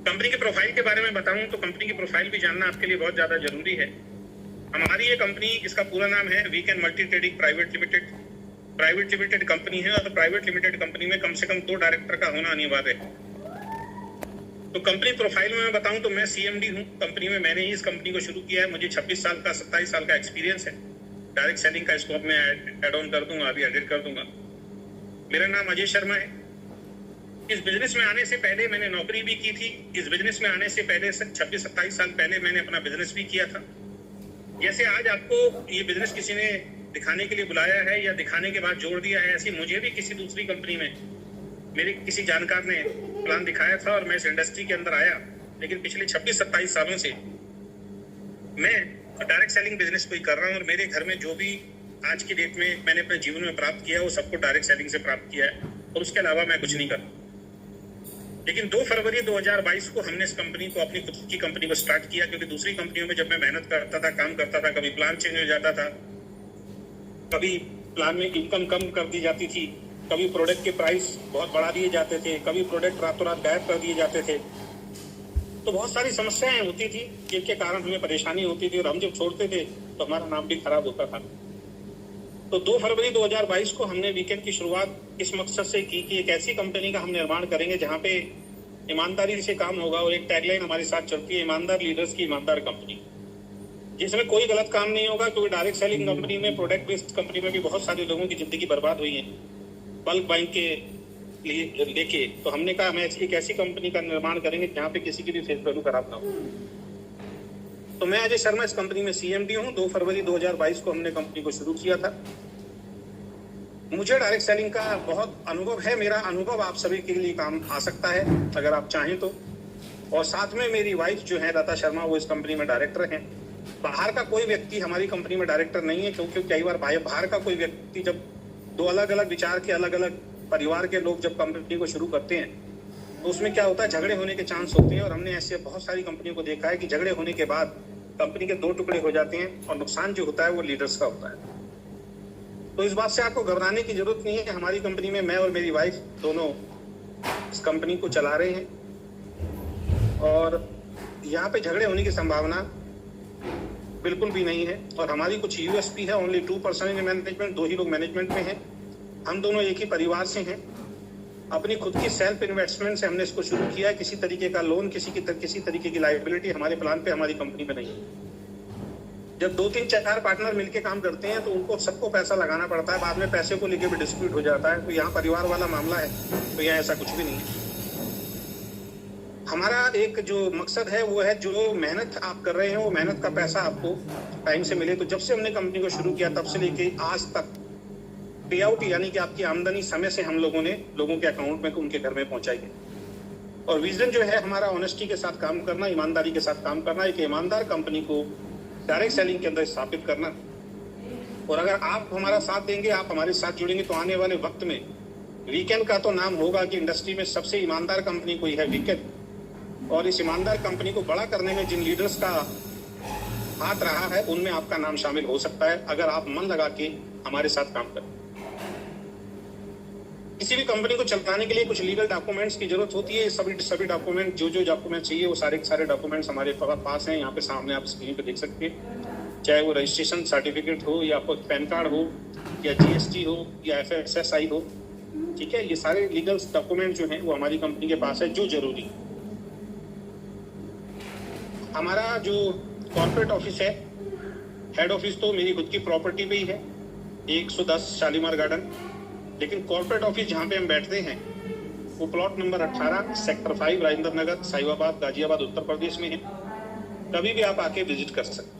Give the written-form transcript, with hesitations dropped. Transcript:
Company के profile के बारे में बताऊं तो कंपनी की प्रोफाइल भी जानना आपके लिए बहुत ज्यादा जरूरी है। हमारी ये कंपनी, इसका पूरा नाम है weekend multi trading private limited company है और प्राइवेट लिमिटेड कंपनी में कम से कम 2 डायरेक्टर का होना अनिवार्य है। तो कंपनी प्रोफाइल में मैं बताऊं तो मैं सीएमडी हूं कंपनी में। मैंने ही इस कंपनी को शुरू किया है। मुझे 26 साल का 27 साल का एक्सपीरियंस है। डायरेक्ट सेलिंग का स्कोप में एड ऑन कर दूंगा, अभी एडिट कर दूंगा। मेरा नाम अजय शर्मा है। इस बिजनेस में आने से पहले मैंने नौकरी भी की थी। इस बिजनेस में आने से पहले 26-27 साल पहले मैंने अपना बिजनेस भी किया था। जैसे आज आपको ये बिजनेस किसी ने दिखाने के लिए बुलाया है या दिखाने के बाद जोड़ दिया है, ऐसी मुझे भी किसी दूसरी कंपनी में मेरे किसी जानकार ने प्लान दिखाया था और मैं इस इंडस्ट्री के अंदर आया। लेकिन पिछले 26-27 सालों से मैं डायरेक्ट सेलिंग बिजनेस को ही कर रहा हूँ और मेरे घर में जो भी आज की डेट में मैंने अपने जीवन में प्राप्त किया है वो सबको डायरेक्ट सेलिंग से प्राप्त किया है और उसके अलावा मैं कुछ नहीं करता। लेकिन 2 फरवरी 2022 को हमने इस कंपनी को, अपनी खुद की कंपनी को स्टार्ट किया, क्योंकि दूसरी कंपनियों में जब मैं मेहनत करता था, काम करता था, कभी प्लान चेंज हो जाता था, कभी प्लान में इनकम कम कर दी जाती थी, कभी प्रोडक्ट के प्राइस बहुत बढ़ा दिए जाते थे, कभी प्रोडक्ट रातों रात गायब कर दिए जाते थे। तो बहुत सारी समस्याएं होती थी जिनके कारण हमें परेशानी होती थी और हम जब छोड़ते थे तो हमारा नाम भी खराब होता था। तो 2 फरवरी 2022 को हमने वीकेंड की शुरुआत इस मकसद से की कि एक ऐसी कंपनी का हम निर्माण करेंगे जहां पे ईमानदारी से काम होगा। और एक टैगलाइन हमारे साथ चलती है, ईमानदार लीडर्स की ईमानदार कंपनी, जिसमें कोई गलत काम नहीं होगा। क्योंकि डायरेक्ट सेलिंग कंपनी में, प्रोडक्ट बेस्ड कंपनी में भी बहुत सारे लोगों की जिंदगी बर्बाद हुई है बल्क बाइंग के लिए लेके। तो हमने कहा हम एक ऐसी कंपनी का निर्माण करेंगे जहाँ पे किसी की भी फेस वैल्यू खराब ना हो। तो मैं अजय शर्मा इस कंपनी में सीएमडी हूँ। 2 फरवरी 2022 को हमने कंपनी को शुरू किया था। मुझे डायरेक्ट सेलिंग का बहुत अनुभव है। मेरा अनुभव आप सभी के लिए काम आ सकता है अगर आप चाहें तो। और साथ में मेरी वाइफ जो है लता शर्मा, वो इस कंपनी में डायरेक्टर हैं। बाहर का कोई व्यक्ति हमारी कंपनी में डायरेक्टर नहीं है, क्योंकि कई बार बाहर का कोई व्यक्ति, जब 2 अलग अलग विचार के, अलग अलग परिवार के लोग जब कंपनी को शुरू करते हैं तो उसमें क्या होता है, झगड़े होने के चांस होते हैं। और हमने ऐसे बहुत सारी कंपनियों को देखा है कि झगड़े होने के बाद कंपनी के 2 टुकड़े हो जाते हैं और नुकसान जो होता है वो लीडर्स का होता है। तो इस बात से आपको घबराने की जरूरत नहीं है। हमारी कंपनी में मैं और मेरी वाइफ दोनों इस कंपनी को चला रहे हैं और यहाँ पे झगड़े होने की संभावना बिल्कुल भी नहीं है। और हमारी कुछ यूएसपी है। ओनली 2 पर्सन इन मैनेजमेंट, 2 ही लोग मैनेजमेंट में हैं। हम दोनों एक ही परिवार से हैं। अपनी खुद की सेल्फ इन्वेस्टमेंट से हमने इसको शुरू किया है। किसी तरीके का लोन, किसी तरीके की लायबिलिटी हमारे प्लान पे हमारी कंपनी में नहीं है। जब 2-3-4 पार्टनर मिलके काम करते हैं तो उनको सबको पैसा लगाना पड़ता है। बाद में पैसे को लेके भी डिस्प्यूट हो जाता है। तो यहाँ परिवार वाला मामला है, तो यहाँ ऐसा कुछ भी नहीं है। हमारा एक जो मकसद है वो है, जो मेहनत आप कर रहे हैं वो मेहनत का पैसा आपको टाइम से मिले। तो जब से हमने कंपनी को शुरू किया तब से लेके आज तक पे आउट, यानी कि आपकी आमदनी समय से हम लोगों ने लोगों के अकाउंट में, उनके घर में पहुंचाई है। और विजन जो है हमारा, ऑनेस्टी के साथ काम करना, ईमानदारी के साथ काम करना, एक ईमानदार कंपनी को डायरेक्ट सेलिंग के अंदर स्थापित करना। और अगर आप हमारा साथ देंगे, आप हमारे साथ जुड़ेंगे, तो आने वाले वक्त में वीकेंड का तो नाम होगा कि इंडस्ट्री में सबसे ईमानदार कंपनी कोई है, वीकेंड। और इस ईमानदार कंपनी को बड़ा करने में जिन लीडर्स का हाथ रहा है उनमें आपका नाम शामिल हो सकता है, अगर आप मन लगा के हमारे साथ काम करें। किसी भी कंपनी को चलाने के लिए कुछ लीगल डॉक्यूमेंट्स की जरूरत होती है। सभी डॉक्यूमेंट, जो डॉक्यूमेंट चाहिए वो सारे डॉक्यूमेंट्स हमारे पास हैं। यहाँ पे सामने आप स्क्रीन पे देख सकते हैं। चाहे वो रजिस्ट्रेशन सर्टिफिकेट हो या आपको पैन कार्ड हो या जीएसटी हो या FSSI हो, ठीक है, ये सारे लीगल डॉक्यूमेंट जो हैं वो हमारी कंपनी के पास है, जो जरूरी है। हमारा जो कॉर्पोरेट ऑफिस है, हेड ऑफिस तो मेरी खुद की प्रॉपर्टी पे ही है, 110 शालीमार गार्डन। लेकिन कॉर्पोरेट ऑफिस जहाँ पे हम बैठते हैं वो plot number 18, sector 5, Rajendra Nagar, Sahibabad, Ghaziabad, Uttar Pradesh में है। कभी भी आप आके विजिट कर सकते हैं।